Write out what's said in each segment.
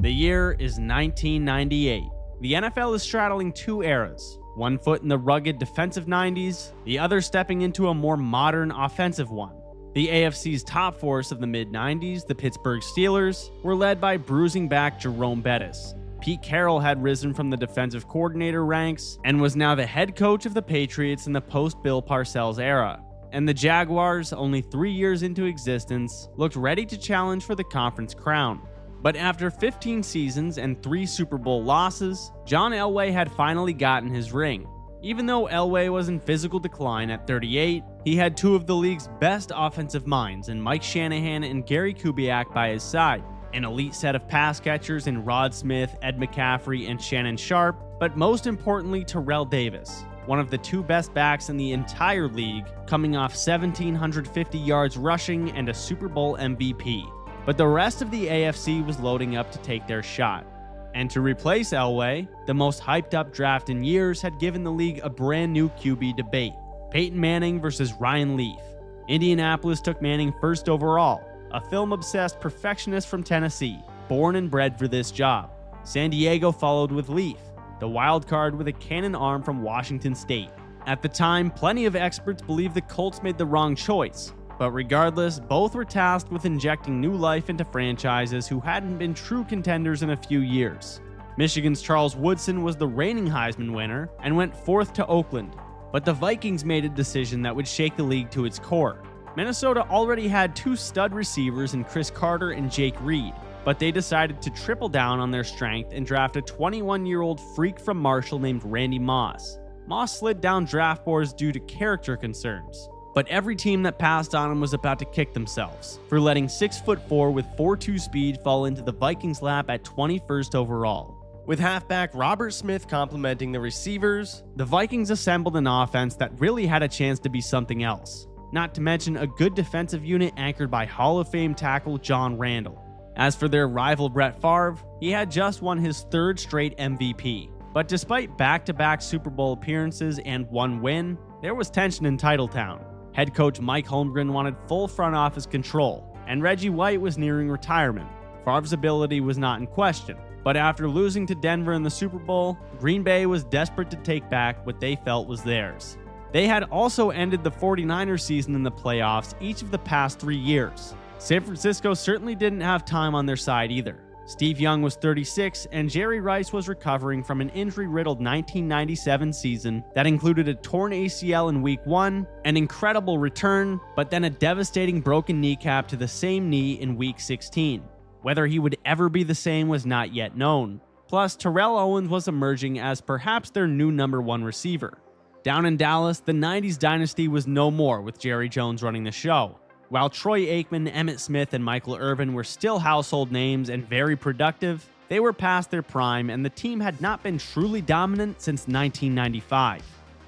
The year is 1998. The NFL is straddling two eras, one foot in the rugged defensive 90s, the other stepping into a more modern offensive one. The AFC's top force of the mid-90s, the Pittsburgh Steelers, were led by bruising back Jerome Bettis. Pete Carroll had risen from the defensive coordinator ranks and was now the head coach of the Patriots in the post-Bill Parcells era. And the Jaguars, only 3 years into existence, looked ready to challenge for the conference crown. But after 15 seasons and 3 Super Bowl losses, John Elway had finally gotten his ring. Even though Elway was in physical decline at 38, he had 2 of the league's best offensive minds in Mike Shanahan and Gary Kubiak by his side, an elite set of pass catchers in Rod Smith, Ed McCaffrey, and Shannon Sharpe, but most importantly Terrell Davis, one of the 2 best backs in the entire league, coming off 1,750 yards rushing and a Super Bowl MVP. But the rest of the AFC was loading up to take their shot. And to replace Elway, the most hyped up draft in years had given the league a brand new QB debate. Peyton Manning versus Ryan Leaf. Indianapolis took Manning first overall, a film-obsessed perfectionist from Tennessee, born and bred for this job. San Diego followed with Leaf, the wild card with a cannon arm from Washington State. At the time, plenty of experts believed the Colts made the wrong choice. But regardless, both were tasked with injecting new life into franchises who hadn't been true contenders in a few years. Michigan's Charles Woodson was the reigning Heisman winner and went 4th to Oakland. But the Vikings made a decision that would shake the league to its core. Minnesota already had 2 stud receivers in Chris Carter and Jake Reed, but they decided to triple down on their strength and draft a 21-year-old freak from Marshall named Randy Moss. Moss slid down draft boards due to character concerns. But every team that passed on him was about to kick themselves for letting 6'4" with 4.2 speed fall into the Vikings' lap at 21st overall. With halfback Robert Smith complementing the receivers, the Vikings assembled an offense that really had a chance to be something else, not to mention a good defensive unit anchored by Hall of Fame tackle John Randall. As for their rival Brett Favre, he had just won his 3rd straight MVP. But despite back-to-back Super Bowl appearances and 1 win, there was tension in Titletown. Head coach Mike Holmgren wanted full front office control, and Reggie White was nearing retirement. Favre's ability was not in question, but after losing to Denver in the Super Bowl, Green Bay was desperate to take back what they felt was theirs. They had also ended the 49ers season in the playoffs each of the past 3 years. San Francisco certainly didn't have time on their side either. Steve Young was 36, and Jerry Rice was recovering from an injury-riddled 1997 season that included a torn ACL in Week 1, an incredible return, but then a devastating broken kneecap to the same knee in Week 16. Whether he would ever be the same was not yet known. Plus, Terrell Owens was emerging as perhaps their new number 1 receiver. Down in Dallas, the 90s dynasty was no more with Jerry Jones running the show. While Troy Aikman, Emmitt Smith, and Michael Irvin were still household names and very productive, they were past their prime and the team had not been truly dominant since 1995.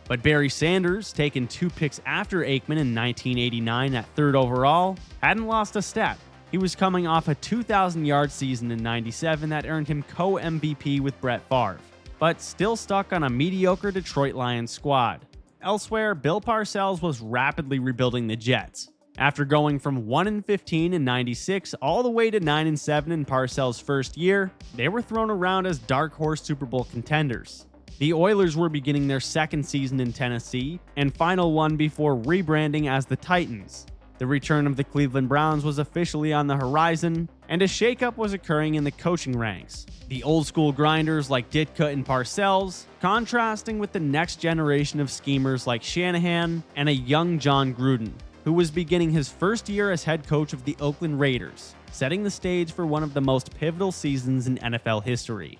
But Barry Sanders, taken 2 picks after Aikman in 1989 at 3rd overall, hadn't lost a step. He was coming off a 2,000-yard season in 97 that earned him co-MVP with Brett Favre, but still stuck on a mediocre Detroit Lions squad. Elsewhere, Bill Parcells was rapidly rebuilding the Jets. After going from 1-15 in 96 all the way to 9-7 in Parcells' first year, they were thrown around as dark horse Super Bowl contenders. The Oilers were beginning their 2nd season in Tennessee and final one before rebranding as the Titans. The return of the Cleveland Browns was officially on the horizon, and a shakeup was occurring in the coaching ranks. The old school grinders like Ditka and Parcells, contrasting with the next generation of schemers like Shanahan and a young John Gruden, who was beginning his first year as head coach of the Oakland Raiders, setting the stage for one of the most pivotal seasons in NFL history.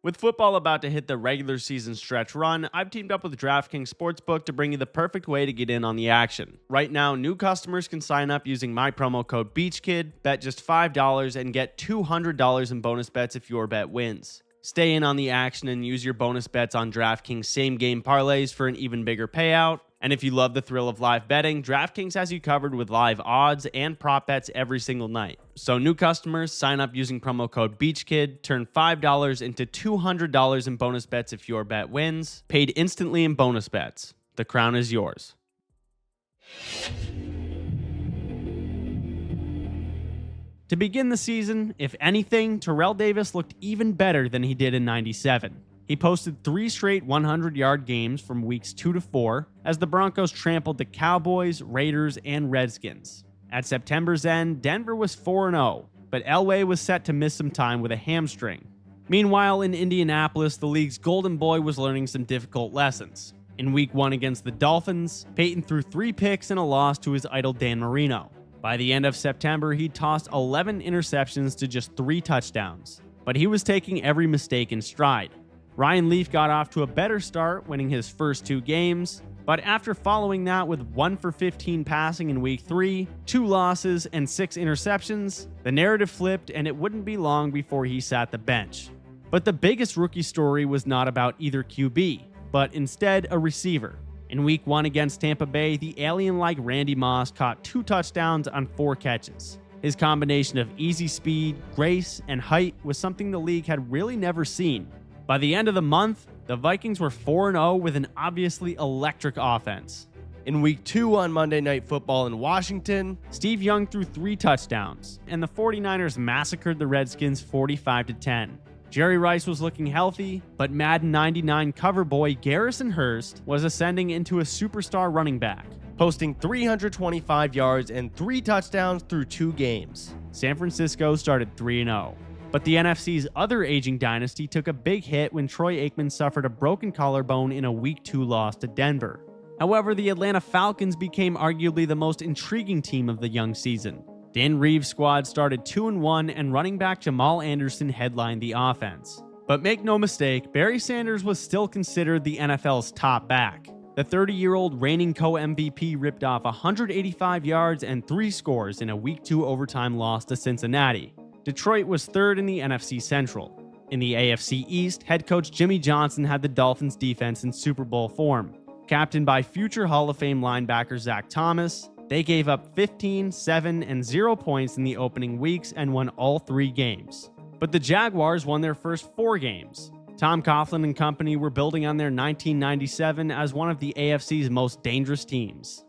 With football about to hit the regular season stretch run, I've teamed up with DraftKings Sportsbook to bring you the perfect way to get in on the action. Right now, new customers can sign up using my promo code BEACHKID, bet just $5, and get $200 in bonus bets if your bet wins. Stay in on the action and use your bonus bets on DraftKings same-game parlays for an even bigger payout. And if you love the thrill of live betting, DraftKings has you covered with live odds and prop bets every single night. So new customers, sign up using promo code BEACHKID, turn $5 into $200 in bonus bets if your bet wins, paid instantly in bonus bets. The crown is yours. To begin the season, if anything, Terrell Davis looked even better than he did in '97. He posted 3 straight 100-yard games from weeks 2 to 4 as the Broncos trampled the Cowboys, Raiders, and Redskins. At September's end, Denver was 4-0, but Elway was set to miss some time with a hamstring. Meanwhile, in Indianapolis, the league's golden boy was learning some difficult lessons. In week 1 against the Dolphins, Peyton threw 3 picks and a loss to his idol Dan Marino. By the end of September, he tossed 11 interceptions to just 3 touchdowns, but he was taking every mistake in stride. Ryan Leaf got off to a better start, winning his first 2 games, but after following that with 1 for 15 passing in week 3, 2 losses, and 6 interceptions, the narrative flipped and it wouldn't be long before he sat the bench. But the biggest rookie story was not about either QB, but instead a receiver. In week 1 against Tampa Bay, the alien-like Randy Moss caught 2 touchdowns on 4 catches. His combination of easy speed, grace, and height was something the league had really never seen. By the end of the month, the Vikings were 4-0 with an obviously electric offense. In week 2 on Monday Night Football in Washington, Steve Young threw 3 touchdowns, and the 49ers massacred the Redskins 45-10. Jerry Rice was looking healthy, but Madden 99 cover boy Garrison Hurst was ascending into a superstar running back, posting 325 yards and 3 touchdowns through 2 games. San Francisco started 3-0. But the NFC's other aging dynasty took a big hit when Troy Aikman suffered a broken collarbone in a week 2 loss to Denver. However, the Atlanta Falcons became arguably the most intriguing team of the young season. Dan Reeves' squad started 2-1 and running back Jamal Anderson headlined the offense. But make no mistake, Barry Sanders was still considered the NFL's top back. The 30-year-old reigning co-MVP ripped off 185 yards and 3 scores in a week 2 overtime loss to Cincinnati. Detroit was 3rd in the NFC Central. In the AFC East, head coach Jimmy Johnson had the Dolphins' defense in Super Bowl form. Captained by future Hall of Fame linebacker Zach Thomas, they gave up 15, 7, and 0 points in the opening weeks and won all 3 games. But the Jaguars won their first 4 games. Tom Coughlin and company were building on their 1997 as one of the AFC's most dangerous teams.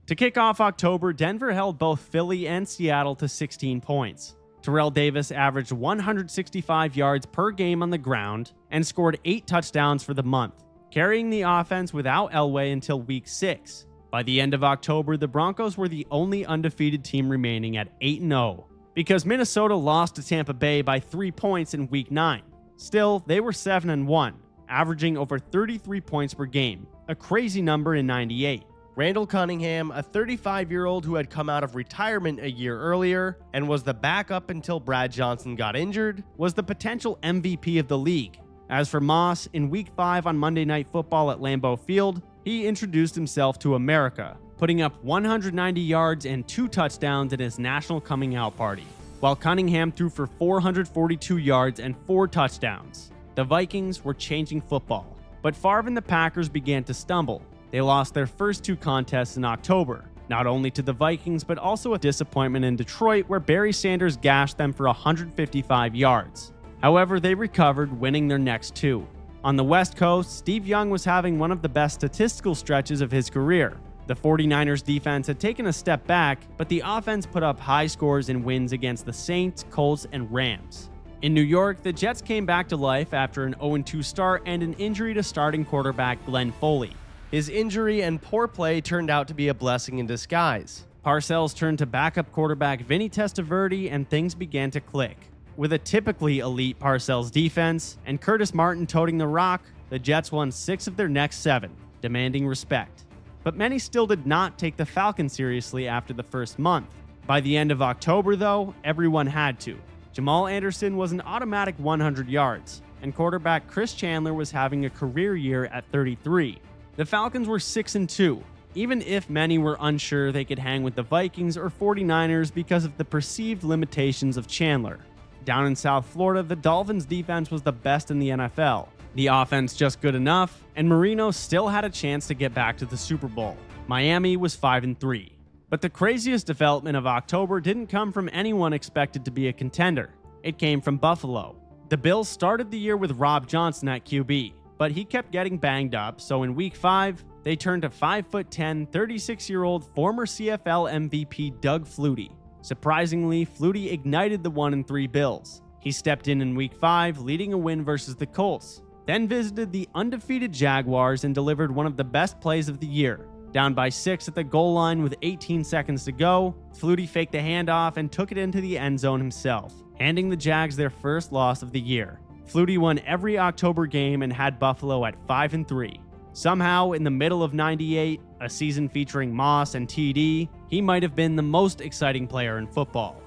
To kick off October, Denver held both Philly and Seattle to 16 points. Terrell Davis averaged 165 yards per game on the ground and scored 8 touchdowns for the month, carrying the offense without Elway until week 6. By the end of October, the Broncos were the only undefeated team remaining at 8-0, because Minnesota lost to Tampa Bay by 3 points in week 9. Still, they were 7-1, averaging over 33 points per game, a crazy number in '98. Randall Cunningham, a 35-year-old who had come out of retirement a year earlier and was the backup until Brad Johnson got injured, was the potential MVP of the league. As for Moss, in week 5 on Monday Night Football at Lambeau Field, he introduced himself to America, putting up 190 yards and 2 touchdowns at his national coming out party, while Cunningham threw for 442 yards and 4 touchdowns. The Vikings were changing football, but Favre and the Packers began to stumble. They lost their first 2 contests in October, not only to the Vikings, but also a disappointment in Detroit where Barry Sanders gashed them for 155 yards. However, they recovered, winning their next 2. On the West Coast, Steve Young was having one of the best statistical stretches of his career. The 49ers defense had taken a step back, but the offense put up high scores in wins against the Saints, Colts, and Rams. In New York, the Jets came back to life after an 0-2 start and an injury to starting quarterback Glenn Foley. His injury and poor play turned out to be a blessing in disguise. Parcells turned to backup quarterback Vinny Testaverde and things began to click. With a typically elite Parcells defense and Curtis Martin toting the rock, the Jets won 6 of their next 7, demanding respect. But many still did not take the Falcons seriously after the first month. By the end of October, though, everyone had to. Jamal Anderson was an automatic 100 yards, and quarterback Chris Chandler was having a career year at 33. The Falcons were 6-2, even if many were unsure they could hang with the Vikings or 49ers because of the perceived limitations of Chandler. Down in South Florida, the Dolphins' defense was the best in the NFL. The offense just good enough, and Marino still had a chance to get back to the Super Bowl. Miami was 5-3. But the craziest development of October didn't come from anyone expected to be a contender. It came from Buffalo. The Bills started the year with Rob Johnson at QB. but he kept getting banged up, so in week 5, they turned to 5'10", 36-year-old former CFL MVP Doug Flutie. Surprisingly, Flutie ignited the 1-3 Bills. He stepped in week 5, leading a win versus the Colts, then visited the undefeated Jaguars and delivered one of the best plays of the year. Down by 6 at the goal line with 18 seconds to go, Flutie faked the handoff and took it into the end zone himself, handing the Jags their first loss of the year. Flutie won every October game and had Buffalo at 5-3. Somehow, in the middle of '98, a season featuring Moss and TD, he might have been the most exciting player in football.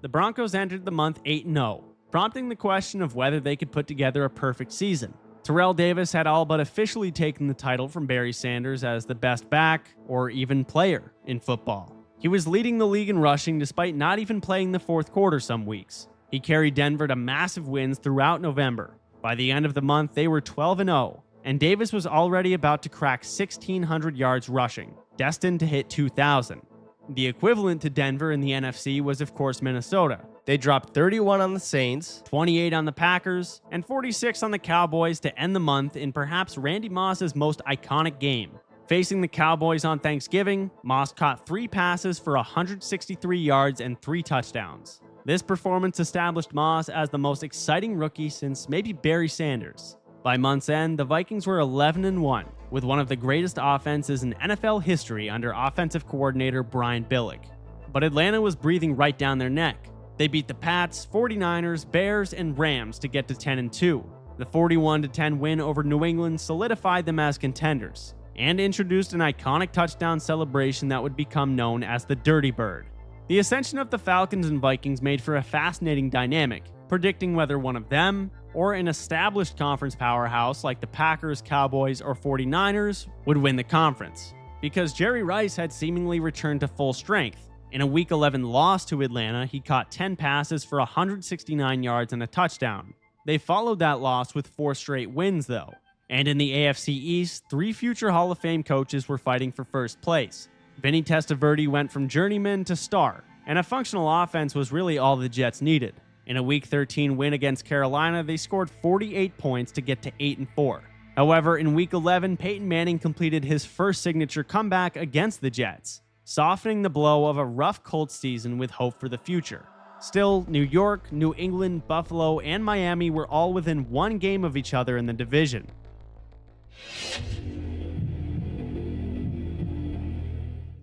The Broncos entered the month 8-0, prompting the question of whether they could put together a perfect season. Terrell Davis had all but officially taken the title from Barry Sanders as the best back, or even player, in football. He was leading the league in rushing despite not even playing the fourth quarter some weeks. He carried Denver to massive wins throughout November. By the end of the month, they were 12-0, and Davis was already about to crack 1,600 yards rushing, destined to hit 2,000. The equivalent to Denver in the NFC was, of course, Minnesota. They dropped 31 on the Saints, 28 on the Packers, and 46 on the Cowboys to end the month in perhaps Randy Moss's most iconic game. Facing the Cowboys on Thanksgiving, Moss caught 3 passes for 163 yards and 3 touchdowns. This performance established Moss as the most exciting rookie since maybe Barry Sanders. By month's end, the Vikings were 11-1, with one of the greatest offenses in NFL history under offensive coordinator Brian Billick. But Atlanta was breathing right down their neck. They beat the Pats, 49ers, Bears, and Rams to get to 10-2. The 41-10 win over New England solidified them as contenders, and introduced an iconic touchdown celebration that would become known as the Dirty Bird. The ascension of the Falcons and Vikings made for a fascinating dynamic, predicting whether one of them, or an established conference powerhouse like the Packers, Cowboys, or 49ers, would win the conference. Because Jerry Rice had seemingly returned to full strength. In a Week 11 loss to Atlanta, he caught 10 passes for 169 yards and a touchdown. They followed that loss with 4 straight wins, though. And in the AFC East, 3 future Hall of Fame coaches were fighting for first place. Vinny Testaverde went from journeyman to star, and a functional offense was really all the Jets needed. In a Week 13 win against Carolina, they scored 48 points to get to 8-4. However, in Week 11, Peyton Manning completed his first signature comeback against the Jets, softening the blow of a rough Colts season with hope for the future. Still, New York, New England, Buffalo, and Miami were all within 1 game of each other in the division.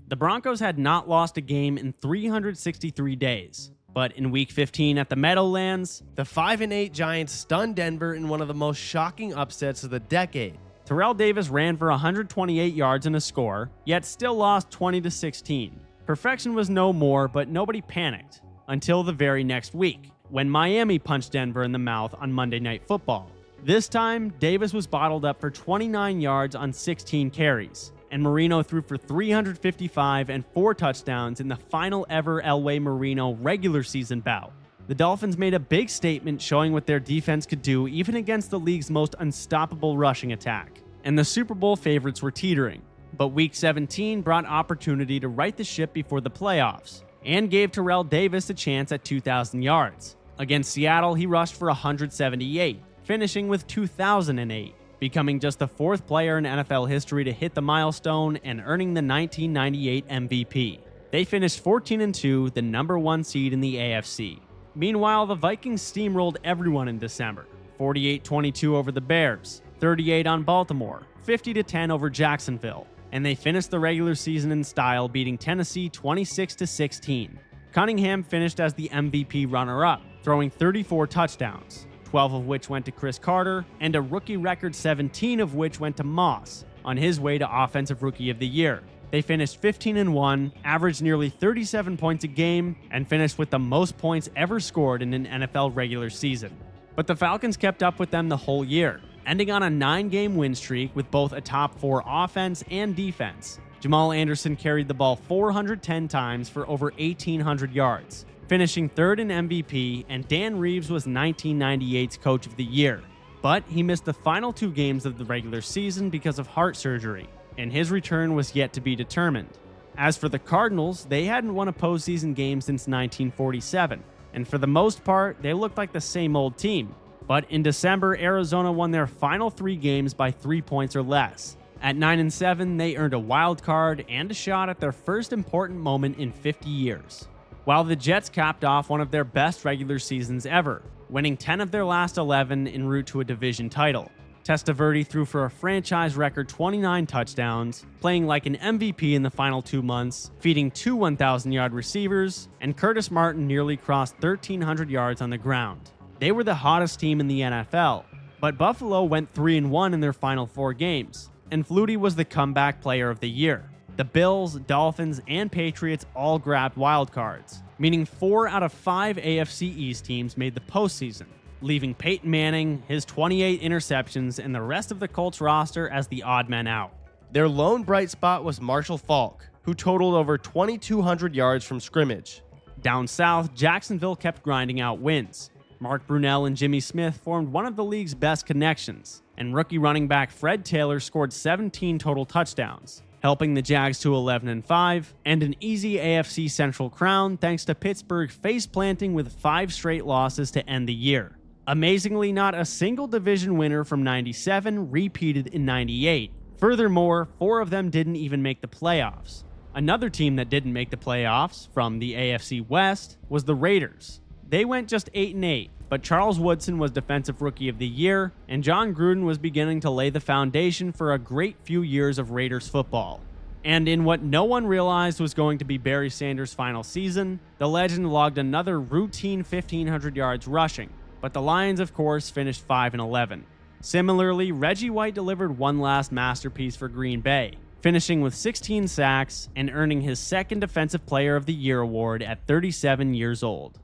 The Broncos had not lost a game in 363 days. But in Week 15 at the Meadowlands, the 5-8 Giants stunned Denver in one of the most shocking upsets of the decade. Terrell Davis ran for 128 yards and a score, yet still lost 20-16. Perfection was no more, but nobody panicked until the very next week, when Miami punched Denver in the mouth on Monday Night Football. This time, Davis was bottled up for 29 yards on 16 carries, and Marino threw for 355 and 4 touchdowns in the final ever Elway Marino regular season bout. The Dolphins made a big statement showing what their defense could do even against the league's most unstoppable rushing attack, and the Super Bowl favorites were teetering. But Week 17 brought opportunity to right the ship before the playoffs, and gave Terrell Davis a chance at 2,000 yards. Against Seattle, he rushed for 178, finishing with 2,008. Becoming just the 4th player in NFL history to hit the milestone and earning the 1998 MVP. They finished 14-2, the number 1 seed in the AFC. Meanwhile, the Vikings steamrolled everyone in December, 48-22 over the Bears, 38 on Baltimore, 50-10 over Jacksonville, and they finished the regular season in style, beating Tennessee 26-16. Cunningham finished as the MVP runner-up, throwing 34 touchdowns. 12 of which went to Chris Carter, and a rookie record 17 of which went to Moss, on his way to Offensive Rookie of the Year. They finished 15-1, averaged nearly 37 points a game, and finished with the most points ever scored in an NFL regular season. But the Falcons kept up with them the whole year, ending on a 9-game win streak with both a top 4 offense and defense. Jamal Anderson carried the ball 410 times for over 1,800 yards. Finishing 3rd in MVP, and Dan Reeves was 1998's Coach of the Year. But he missed the final 2 games of the regular season because of heart surgery, and his return was yet to be determined. As for the Cardinals, they hadn't won a postseason game since 1947. and for the most part, they looked like the same old team. But in December, Arizona won their final 3 games by 3 points or less. At 9-7, they earned a wild card and a shot at their first important moment in 50 years. While the Jets capped off one of their best regular seasons ever, winning 10 of their last 11 en route to a division title. Testaverde threw for a franchise record 29 touchdowns, playing like an MVP in the final 2 months, feeding 2 1,000-yard receivers, and Curtis Martin nearly crossed 1,300 yards on the ground. They were the hottest team in the NFL, but Buffalo went 3-1 in their final 4 games, and Flutie was the comeback player of the year. The Bills, Dolphins, and Patriots all grabbed wild cards, meaning 4 out of 5 AFC East teams made the postseason, leaving Peyton Manning, his 28 interceptions, and the rest of the Colts roster as the odd men out. Their lone bright spot was Marshall Faulk, who totaled over 2,200 yards from scrimmage. Down south, Jacksonville kept grinding out wins. Mark Brunell and Jimmy Smith formed one of the league's best connections, and rookie running back Fred Taylor scored 17 total touchdowns, helping the Jags to 11-5 and an easy AFC Central crown thanks to Pittsburgh face-planting with 5 straight losses to end the year. Amazingly, not a single division winner from 97 repeated in 98. Furthermore, 4 of them didn't even make the playoffs. Another team that didn't make the playoffs from the AFC West was the Raiders. They went just 8-8, but Charles Woodson was Defensive Rookie of the Year, and John Gruden was beginning to lay the foundation for a great few years of Raiders football. And in what no one realized was going to be Barry Sanders' final season, the legend logged another routine 1,500 yards rushing, but the Lions, of course, finished 5-11. Similarly, Reggie White delivered one last masterpiece for Green Bay, finishing with 16 sacks and earning his second Defensive Player of the Year award at 37 years old.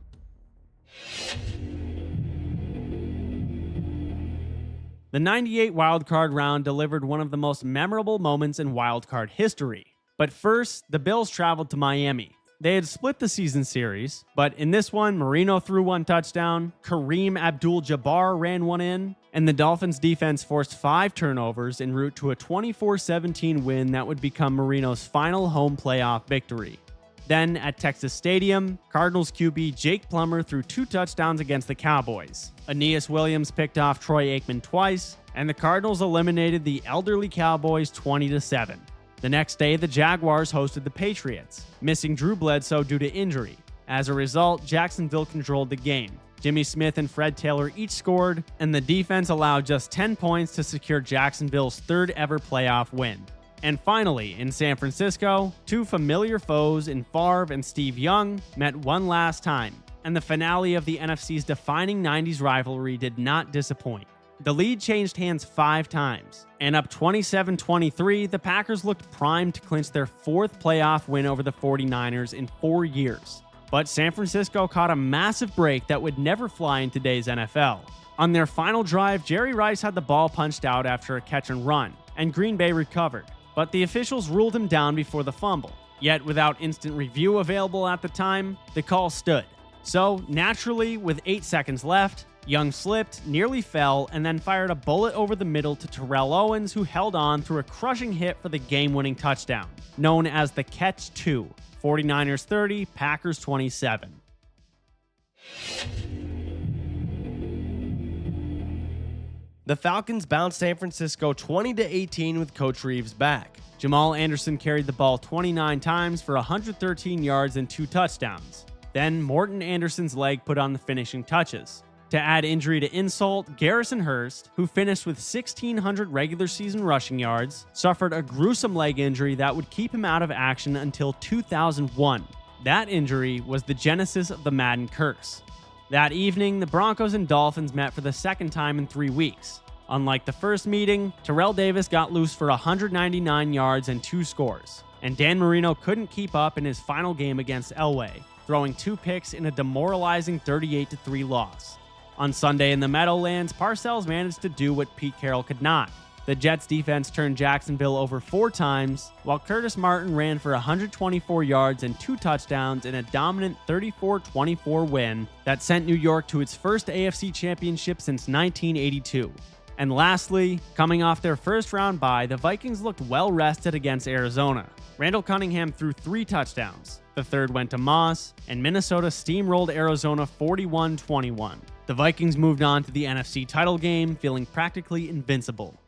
The 98 wildcard round delivered one of the most memorable moments in wildcard history. But first, the Bills traveled to Miami. They had split the season series, but in this one, Marino threw 1 touchdown, Kareem Abdul-Jabbar ran 1 in, and the Dolphins defense forced 5 turnovers en route to a 24-17 win that would become Marino's final home playoff victory. Then, at Texas Stadium, Cardinals QB Jake Plummer threw 2 touchdowns against the Cowboys. Aeneas Williams picked off Troy Aikman twice, and the Cardinals eliminated the elderly Cowboys 20-7. The next day, the Jaguars hosted the Patriots, missing Drew Bledsoe due to injury. As a result, Jacksonville controlled the game. Jimmy Smith and Fred Taylor each scored, and the defense allowed just 10 points to secure Jacksonville's 3rd ever playoff win. And finally, in San Francisco, 2 familiar foes in Favre and Steve Young met one last time, and the finale of the NFC's defining 90s rivalry did not disappoint. The lead changed hands 5 times, and up 27-23, the Packers looked primed to clinch their 4th playoff win over the 49ers in 4 years. But San Francisco caught a massive break that would never fly in today's NFL. On their final drive, Jerry Rice had the ball punched out after a catch and run, and Green Bay recovered. But the officials ruled him down before the fumble. Yet, without instant review available at the time, the call stood. So, naturally, with 8 seconds left, Young slipped, nearly fell, and then fired a bullet over the middle to Terrell Owens, who held on through a crushing hit for the game-winning touchdown, known as the Catch 2. 49ers 30, Packers 27. The Falcons bounced San Francisco 20-18 with Coach Reeves back. Jamal Anderson carried the ball 29 times for 113 yards and 2 touchdowns. Then Morton Anderson's leg put on the finishing touches. To add injury to insult, Garrison Hurst, who finished with 1,600 regular season rushing yards, suffered a gruesome leg injury that would keep him out of action until 2001. That injury was the genesis of the Madden curse. That evening, the Broncos and Dolphins met for the 2nd time in 3 weeks. Unlike the first meeting, Terrell Davis got loose for 199 yards and 2 scores, and Dan Marino couldn't keep up in his final game against Elway, throwing 2 picks in a demoralizing 38-3 loss. On Sunday in the Meadowlands, Parcells managed to do what Pete Carroll could not. The Jets defense turned Jacksonville over 4 times, while Curtis Martin ran for 124 yards and 2 touchdowns in a dominant 34-24 win that sent New York to its first AFC championship since 1982. And lastly, coming off their first round bye, the Vikings looked well rested against Arizona. Randall Cunningham threw 3 touchdowns. The third went to Moss, and Minnesota steamrolled Arizona 41-21. The Vikings moved on to the NFC title game, feeling practically invincible.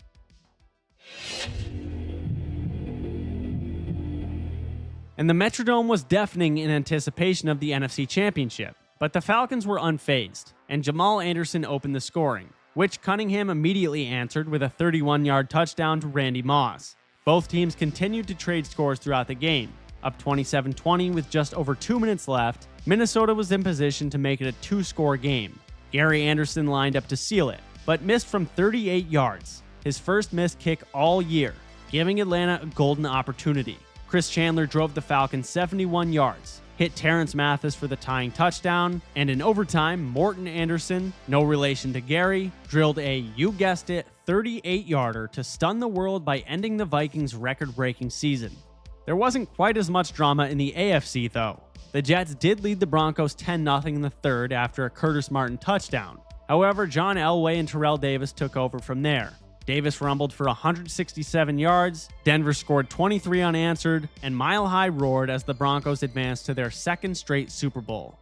And the Metrodome was deafening in anticipation of the NFC Championship, but the Falcons were unfazed, and Jamal Anderson opened the scoring, which Cunningham immediately answered with a 31-yard touchdown to Randy Moss. Both teams continued to trade scores throughout the game. Up 27-20 with just over 2 minutes left, Minnesota was in position to make it a 2-score game. Gary Anderson lined up to seal it, but missed from 38 yards, his first missed kick all year, giving Atlanta a golden opportunity. Chris Chandler drove the Falcons 71 yards, hit Terrence Mathis for the tying touchdown, and in overtime, Morton Anderson, no relation to Gary, drilled a, you guessed it, 38-yarder to stun the world by ending the Vikings' record-breaking season. There wasn't quite as much drama in the AFC, though. The Jets did lead the Broncos 10-0 in the third after a Curtis Martin touchdown. However, John Elway and Terrell Davis took over from there. Davis rumbled for 167 yards, Denver scored 23 unanswered, and Mile High roared as the Broncos advanced to their second straight Super Bowl.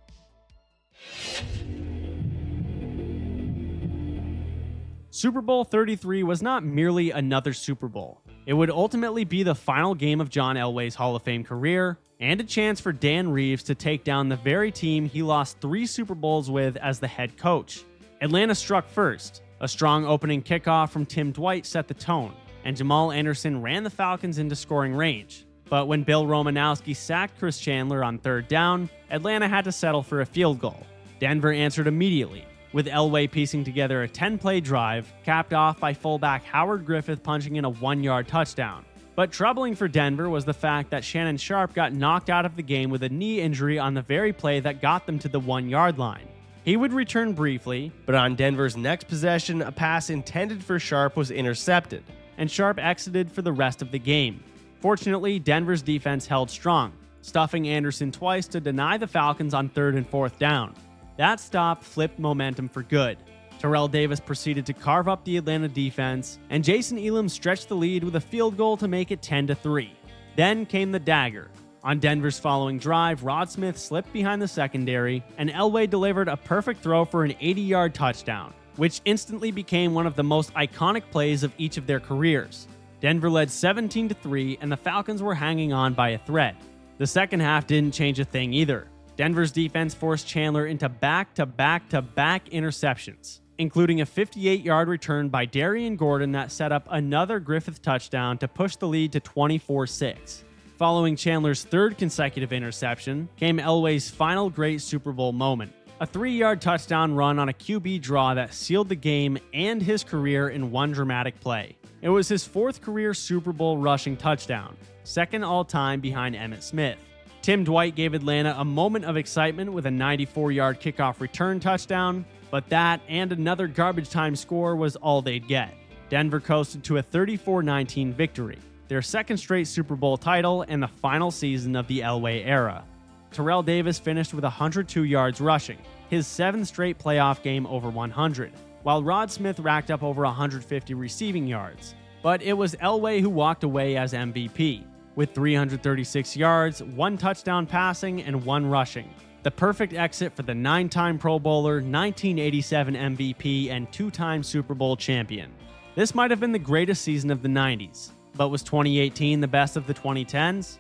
Super Bowl 33 was not merely another Super Bowl. It would ultimately be the final game of John Elway's Hall of Fame career, and a chance for Dan Reeves to take down the very team he lost 3 Super Bowls with as the head coach. Atlanta struck first. A strong opening kickoff from Tim Dwight set the tone, and Jamal Anderson ran the Falcons into scoring range. But when Bill Romanowski sacked Chris Chandler on 3rd down, Atlanta had to settle for a field goal. Denver answered immediately, with Elway piecing together a 10-play drive, capped off by fullback Howard Griffith punching in a 1-yard touchdown. But troubling for Denver was the fact that Shannon Sharpe got knocked out of the game with a knee injury on the very play that got them to the 1-yard line. He would return briefly, but on Denver's next possession, a pass intended for Sharpe was intercepted, and Sharpe exited for the rest of the game. Fortunately, Denver's defense held strong, stuffing Anderson twice to deny the Falcons on 3rd and 4th down. That stop flipped momentum for good. Terrell Davis proceeded to carve up the Atlanta defense, and Jason Elam stretched the lead with a field goal to make it 10-3. Then came the dagger. On Denver's following drive, Rod Smith slipped behind the secondary, and Elway delivered a perfect throw for an 80-yard touchdown, which instantly became one of the most iconic plays of each of their careers. Denver led 17-3, and the Falcons were hanging on by a thread. The second half didn't change a thing either. Denver's defense forced Chandler into back-to-back-to-back interceptions, including a 58-yard return by Darian Gordon that set up another Griffith touchdown to push the lead to 24-6. Following Chandler's 3rd consecutive interception came Elway's final great Super Bowl moment, a 3-yard touchdown run on a QB draw that sealed the game and his career in one dramatic play. It was his 4th career Super Bowl rushing touchdown, 2nd all-time behind Emmitt Smith. Tim Dwight gave Atlanta a moment of excitement with a 94-yard kickoff return touchdown, but that and another garbage time score was all they'd get. Denver coasted to a 34-19 victory, their 2nd straight Super Bowl title and the final season of the Elway era. Terrell Davis finished with 102 yards rushing, his 7th straight playoff game over 100, while Rod Smith racked up over 150 receiving yards. But it was Elway who walked away as MVP, with 336 yards, 1 touchdown passing, and 1 rushing. The perfect exit for the 9-time Pro Bowler, 1987 MVP, and 2-time Super Bowl champion. This might have been the greatest season of the 90s, but was 2018 the best of the 2010s?